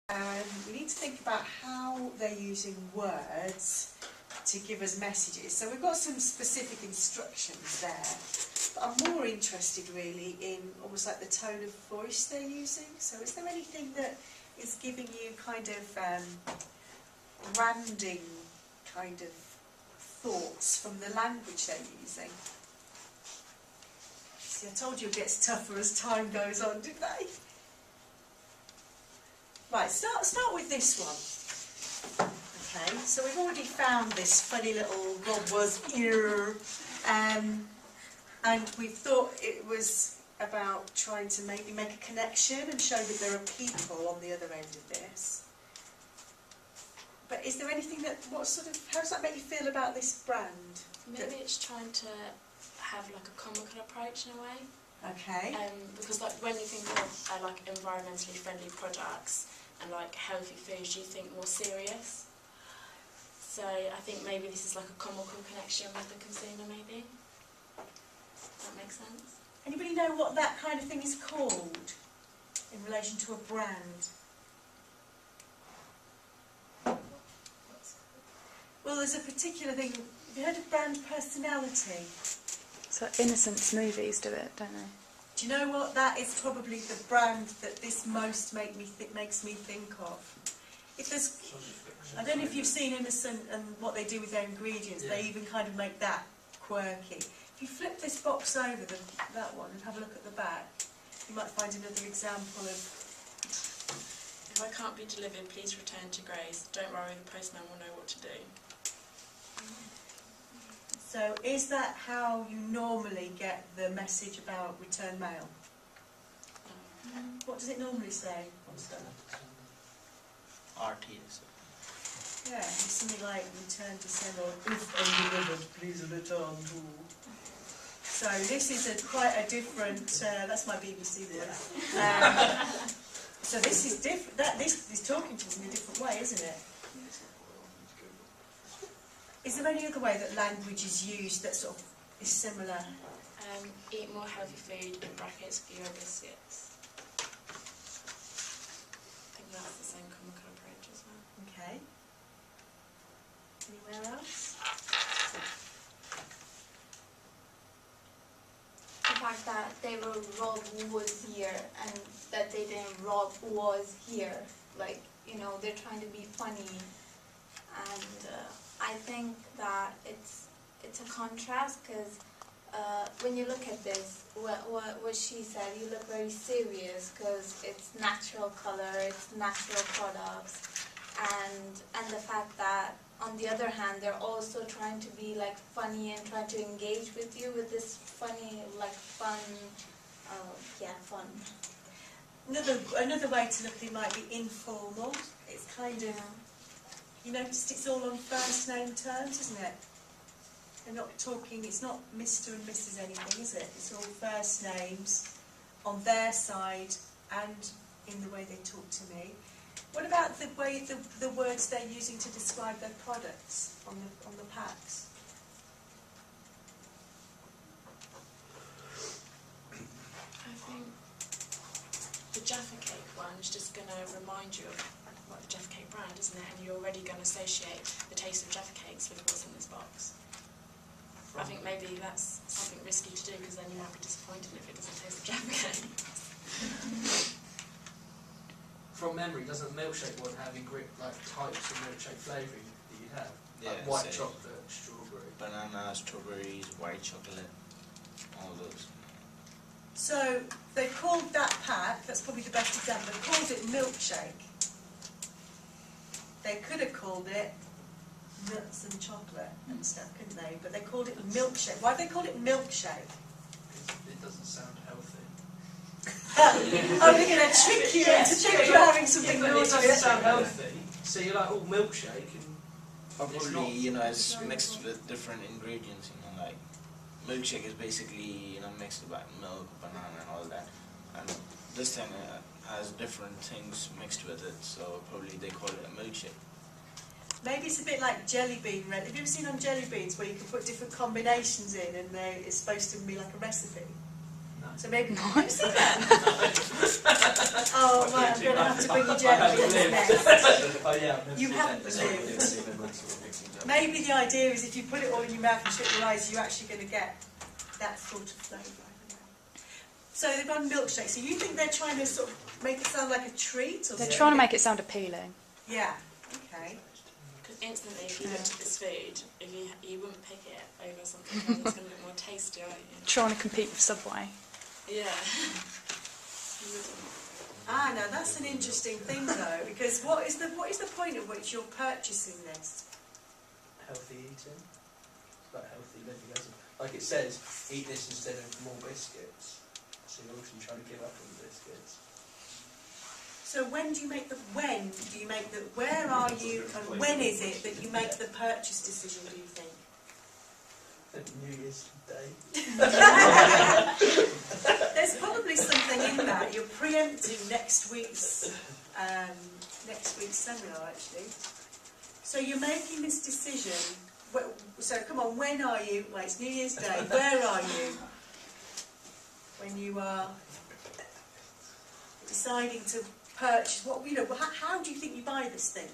And we need to think about how they're using words to give us messages. So we've got some specific instructions there, but I'm more interested really in almost like the tone of voice they're using. So is there anything that is giving you kind of branding kind of thoughts from the language they're using? See, I told you it gets tougher as time goes on, didn't I? Right, start with this one. Okay, so we've already found this funny little Rob was here, and we thought it was about trying to maybe make a connection and show that there are people on the other end of this. But is there anything that, how does that make you feel about this brand? Maybe it's trying to have like a comical approach in a way. Okay. Because like when you think of like environmentally friendly products and like healthy foods, you think more serious. So I think maybe this is like a comical connection with the consumer, maybe. Does that make sense? Anybody know what that kind of thing is called in relation to a brand? Well, there's a particular thing. Have you heard of brand personality? So innocent smoothies do it, don't they? Do you know what? That is probably the brand that this most makes me think of. If there's, I don't know if you've seen Innocent and what they do with their ingredients. Yeah. They even kind of make that quirky. If you flip this box over, that one, and have a look at the back, you might find another example of... If I can't be delivered, please return to Graze. Don't worry, the postman will know what to do. So is that how you normally get the message about return mail? What does it normally say? RTS. Yeah, it's something like return to send or if undelivered, please return to. So this is quite a different, that's my BBC voice. So this is different, this is talking to us in a different way, isn't it? Is there any other way that language is used that sort of is similar? Eat more healthy food, in brackets, fewer biscuits. I think that's the same comical approach as well. Okay. Anywhere else? The fact that they wrote Rob was here and that they didn't Rob was here. Like, you know, they're trying to be funny, and I think that it's a contrast, because when you look at this, what she said, you look very serious because it's natural color, it's natural products, and the fact that on the other hand they're also trying to be like funny and trying to engage with you with this funny, like fun, fun. Another way to look at it might be informal. It's kind of, you noticed it's all on first name terms, isn't it? They're not talking, it's not Mr. and Mrs. anything, is it? It's all first names on their side and in the way they talk to me. What about the way the words they're using to describe their products on the packs? I think the Jaffa Cake one is just going to remind you of what the Jaffa Cake brand, isn't it? And you're already going to associate the taste of Jaffa Cakes with what's in this box. I think maybe that's something risky to do, because then you might be disappointed if it doesn't taste of Jaffa Cake. From memory, doesn't milkshake one have like types of milkshake flavouring that you have? Yeah, like white so chocolate, strawberry. Banana, strawberries, white chocolate, all those. So they called that pack, that's probably the best example, they called it milkshake. They could have called it nuts and chocolate and stuff, couldn't they? But they called it milkshake. Why have they called it milkshake? It doesn't sound healthy. Oh, they're going to trick you into thinking you're having something but it naughty. doesn't sound healthy. So you're like, oh, milkshake, and Probably, you know, it's mixed with different ingredients, you know, like milkshake is basically, you know, mixed with like milk, banana and all that. And this thing has different things mixed with it, so probably they call it a milkshake. Maybe it's a bit like jelly bean red. Have you ever seen on jelly beans where you can put different combinations in and it's supposed to be like a recipe? No. So maybe... Have you seen that? Oh, man, I'm going to have to bring your I journal haven't into lived. next. Oh yeah, I've never You seen haven't that. lived. Maybe the idea is if you put it all in your mouth and shut your eyes, you're actually going to get that sort of flavour. I don't know. So they've done milkshake. So you think they're trying to sort of make it sound like a treat? Or They're something? trying to make it sound appealing. Yeah, okay. Because instantly, if you looked at this food, if you wouldn't pick it over something else that's going to be more tasty, aren't you? Trying to compete with Subway. Yeah. You wouldn't. Ah, now that's an interesting thing though, because what is the point at which you're purchasing this? Healthy eating. It's about healthy living, isn't it? Like it says, eat this instead of more biscuits. So you're obviously trying to give up on the biscuits. So where are you, and when is it that you make the purchase decision, do you think? New Year's Day. There's probably something in that. You're preempting next week's seminar, actually. So you're making this decision. So come on, when are you? Well, it's New Year's Day. Where are you when you are deciding to purchase? What how do you think you buy this thing?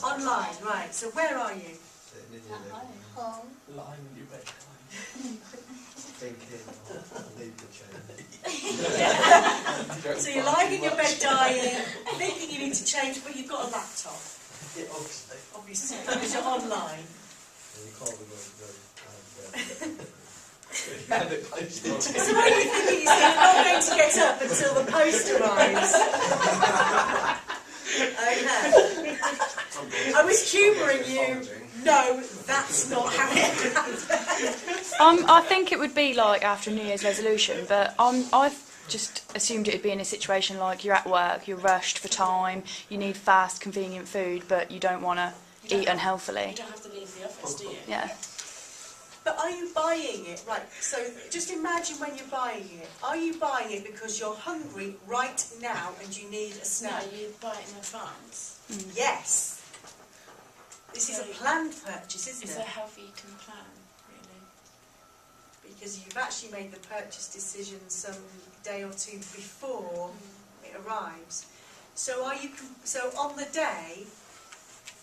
Online, right. So where are you? Home. Lying in your bed. Thinking, I need to change. So you're lying in your bed dying, thinking you need to change, but you've got a laptop, Yeah, obviously. obviously, because you're online. And you can't Have it posted. So what are you thinking? You say you're not going to get up until the post arrives. Okay. I was humouring you. No, that's not how it happens. I think it would be like after New Year's resolution, but I've just assumed it would be in a situation like you're at work, you're rushed for time, you need fast, convenient food, but you don't want to eat unhealthily. You don't have to leave the office, do you? Yeah. But are you buying it? Right, so just imagine when you're buying it. Are you buying it because you're hungry right now and you need a No, snack? you buy it in advance. Yes. This is a planned purchase, isn't It's it? a healthy eating plan, really. Because you've actually made the purchase decision some day or two before it arrives. So are you? So on the day,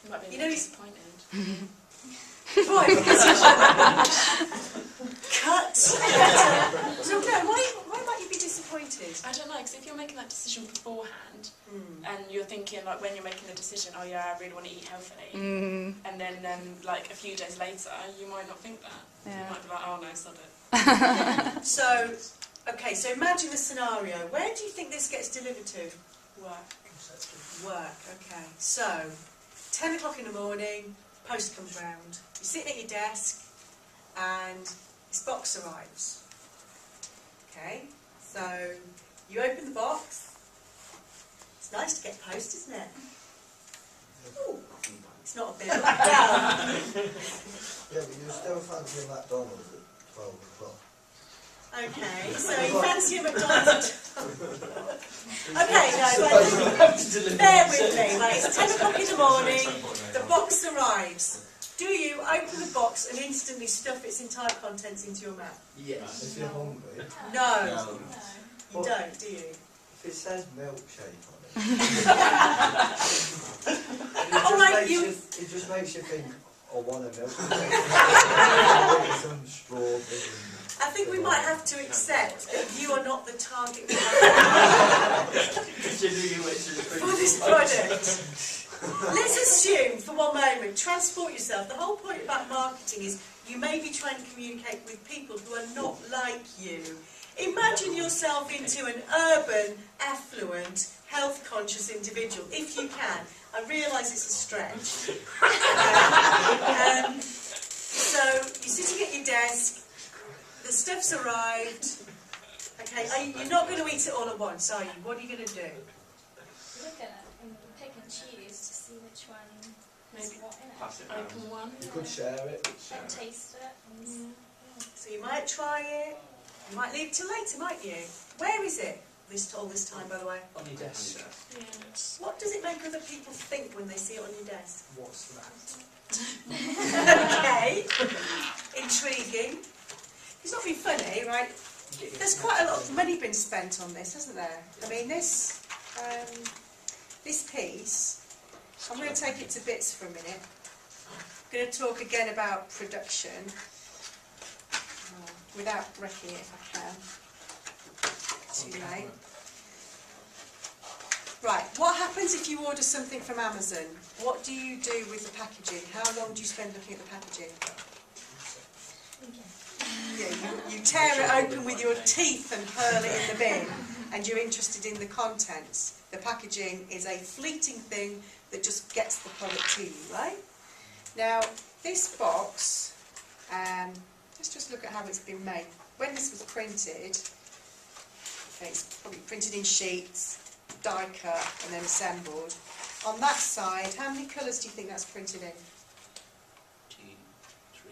You might be You know, disappointed. right? Because cut. So no, why might you be disappointed? I don't know, because if you're making that decision beforehand, Hmm. and you're thinking, like, when you're making the decision, oh yeah, I really want to eat healthily, Mm, and then like, a few days later, you might not think that. Yeah. You might be like, oh no, sod it. So, okay, so imagine a scenario. Where do you think this gets delivered to? Work. Work, okay. So, 10 o'clock in the morning, post comes round. You're sitting at your desk, and this box arrives. Okay, so you open the box. It's nice to get post, isn't it? Ooh, it's not a bill. Well, Yeah, but you're still fancying McDonald's at 12 o'clock. okay, so you fancy a McDonald's. Okay, no, but bear with me. Right, it's 10 o'clock in the morning, the box arrives. Do you open the box and instantly stuff its entire contents into your mouth? Yes. If you're hungry, No, you don't, do you? if it says milkshake on it, it just makes you think, I want a milkshake. Some strawberry. I think we might have to accept that you are not the target for this product. Let's assume for one moment, transport yourself. The whole point about marketing is you may be trying to communicate with people who are not like you. Imagine yourself into an urban, affluent, health-conscious individual, if you can. I realise it's a stretch. So you're sitting at your desk, the stuff's arrived. Okay, you're not going to eat it all at once, are you? What are you going to do? Look at it and pick and choose to see which one is Maybe what in it. open one. You could share it. And taste it. And So you might try it. You might leave it till later, might you? Where is it? All this time, by the way. On your desk. Yeah. What does it make other people think when they see it on your desk? What's that? Okay, intriguing. It's not been funny, right? There's quite a lot of money been spent on this, hasn't there? I mean, this this piece, I'm going to take it to bits for a minute. I'm going to talk again about production, without wrecking it if I can. Too late. Right, what happens if you order something from Amazon? What do you do with the packaging? How long do you spend looking at the packaging? Yeah, you tear it open with your teeth and hurl it in the bin, and you're interested in the contents. The packaging is a fleeting thing that just gets the product to you, right? Now, this box, let's just look at how it's been made. When this was printed, it's probably printed in sheets, die cut and then assembled. On that side, how many colours do you think that's printed in? 2, 3.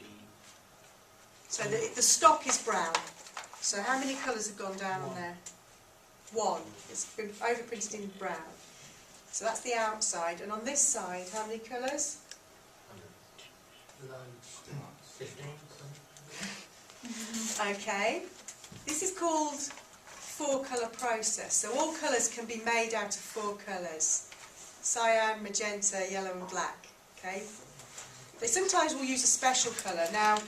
So the stock is brown. So how many colours have gone down on there? 1. It's been overprinted in brown. So that's the outside. And on this side, how many colours? 15. Okay. This is called 4-colour process. So all colours can be made out of 4 colours. Cyan, magenta, yellow and black. Okay. They sometimes will use a special colour. Now,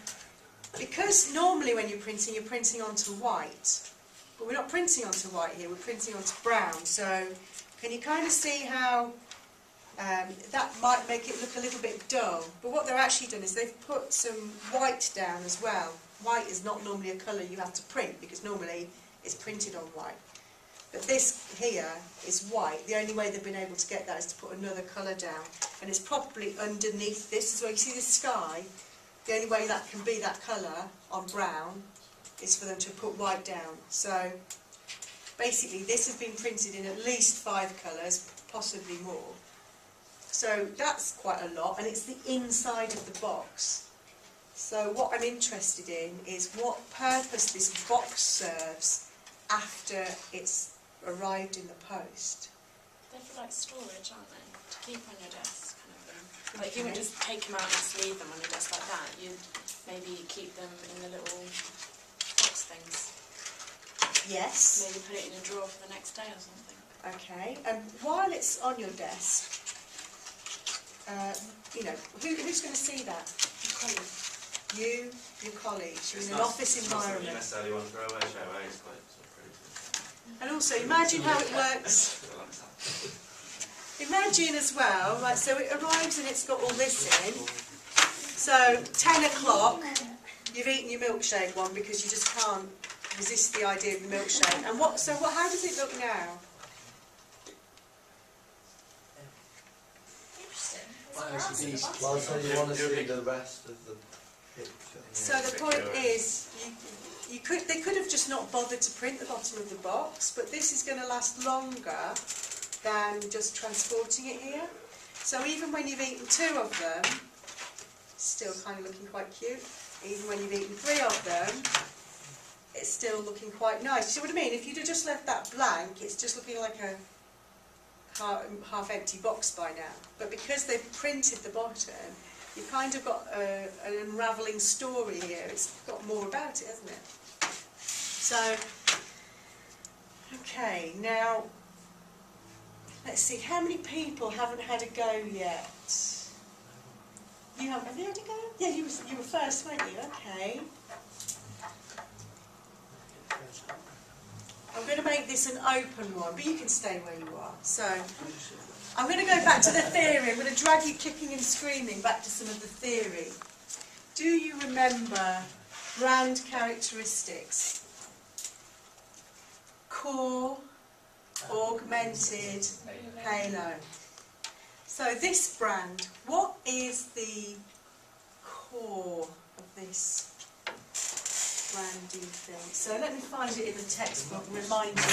because normally when you're printing onto white. But we're not printing onto white here, we're printing onto brown. So can you kind of see how that might make it look a little bit dull? But what they're actually done is they've put some white down as well. White is not normally a colour you have to print because normally it's printed on white. But this here is white. The only way they've been able to get that is to put another colour down. And it's probably underneath this as well. You see the sky? The only way that can be that colour on brown is for them to put white down. So basically this has been printed in at least 5 colours, possibly more. So that's quite a lot, and it's the inside of the box. So what I'm interested in is what purpose this box serves after it's arrived in the post. They're for like storage, aren't they? To keep on your desk, kind of thing. Like you wouldn't just take them out and just leave them on your desk like that. You'd maybe keep them in the little box things. Yes. Maybe put it in a drawer for the next day or something. Okay, and while it's on your desk, you know, who's going to see that? Your colleague. You, your colleagues, you're in an office environment. You necessarily want to throw away straight away. It's quite sort of pretty. And also, imagine how it works. Imagine as well, like, so it arrives and it's got all this in. So, 10 o'clock, you've eaten your milkshake one because you just can't resist the idea of the milkshake. And how does it look now? Well, so you want to see the rest of the picture. So the point is, they could have just not bothered to print the bottom of the box, but this is going to last longer than just transporting it here. So even when you've eaten 2 of them, still kind of looking quite cute. Even when you've eaten 3 of them, it's still looking quite nice. You see what I mean? If you'd have just left that blank, it's just looking like a half-empty box by now. But because they've printed the bottom, you've kind of got an unravelling story here. It's got more about it, hasn't it? So, okay, now, let's see, how many people haven't had a go yet? You have you had a go? Yeah, you were first, weren't you? Okay. I'm going to make this an open one, but you can stay where you are. So, I'm going to go back to the theory. I'm going to drag you kicking and screaming back to some of the theory. Do you remember brand characteristics? Core, augmented, halo. So this brand, what is the core of this brand, do you think? So let me find it in the textbook and remind you.